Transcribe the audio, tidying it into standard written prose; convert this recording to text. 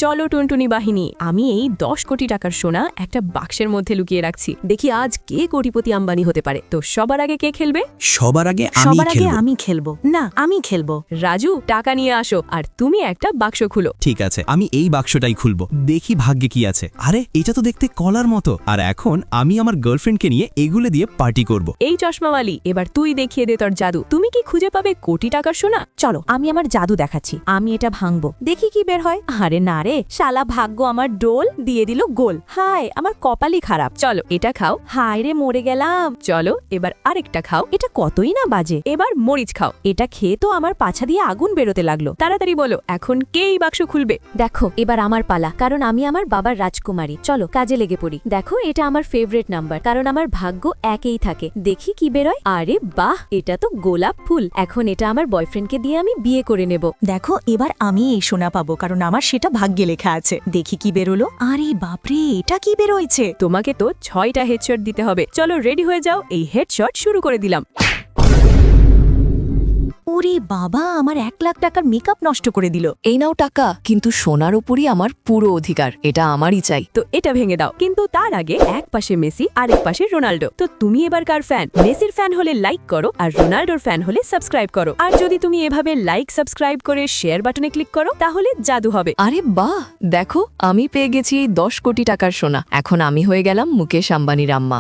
চলো টুনটুনি বাহিনী, আমি এই 10 কোটি টাকার সোনা একটা বাক্সের মধ্যে লুকিয়ে রাখছি। দেখি আজ কে কোটিপতি আম্বানি হতে পারে। তো সবার আগে কে খেলবে? সবার আগে আমি খেলবো। না, আমি খেলবো। রাজু, টাকা নিয়ে আসো আর তুমি একটা বাক্স খুলো। ঠিক আছে, আমি এই বাক্সটাই খুলবো, দেখি ভাগ্যে কি আছে। আরে এটা তো দেখতে কলার মতো। আর এখন আমি আমার গার্লফ্রেন্ডকে নিয়ে এগুলো দিয়ে পার্টি করব। এই চশমাওয়ালি, এবার তুই দেখিয়ে দে তোর জাদু। তুমি কি খুঁজে পাবে কোটি টাকার সোনা? চলো, আমি আমার জাদু দেখাচ্ছি। আমি এটা ভাঙবো, দেখি কি বের হয়। আরে না রে, শালা ভাগ্য আমার ডোল দিয়ে দিল গোল। হায়, আমার কপালই খারাপ। চলো এটা খাও। হায় রে, মরে গেলাম। চলো এবার আরেকটা খাও। এটা কতই না বাজে। এবার মরিচ খাও। এটা খেয়ে তো আমার পাছা দিয়ে আগুন বেরোতে লাগলো। তাড়াতাড়ি বলো, এখন কে এই বাক্স খুলবে? দেখো, এবার আমার পালা, কারণ আমি আমার বাবার রাজকুমারী। চলো কাজে লেগে পড়ি। দেখো, এটা আমার ফেভারিট নাম্বার, কারণ আমার ভাগ্য একেই থাকে। দেখি কি বেরোয়। আরে বাহ, এটা তো গোলাপ ফুল। এখন এটা আমার বয়ফ্রেন্ডকে দিয়ে আমি বিয়ে করে নেব। দেখো, এবার আমি এই সোনা পাবো, কারণ আমার সেটা ভাগ্যে লেখা আছে। দেখি কি বেরোলো। আরে বাপরে, এটা কি বেরোয়ছে? তোমাকে তো 6টা হেডশট দিতে হবে। চলো রেডি হয়ে যাও, এই হেডশট শুরু করে দিলাম। ওরে বাবা, আমার 1 লাখ টাকার মেকআপ নষ্ট করে দিল। এই নাও টাকা, কিন্তু সোনার উপরই আমার পুরো অধিকার, এটা আমারই চাই। তো এটা ভেঙে দাও, কিন্তু তার আগে এক পাশে মেসি আর এক পাশে রোনাল্ডো। তো তুমি এবার কার ফ্যান? মেসির ফ্যান হলে লাইক করো, আর রোনাল্ডোর ফ্যান হলে সাবস্ক্রাইব করো। আর যদি তুমি এভাবে লাইক সাবস্ক্রাইব করে শেয়ার বাটনে ক্লিক করো, তাহলে জাদু হবে। আরে বাহ, দেখো আমি পেয়ে গেছি এই 10 কোটি টাকার সোনা। এখন আমি হয়ে গেলাম মুকেশ আম্বানির আম্মা।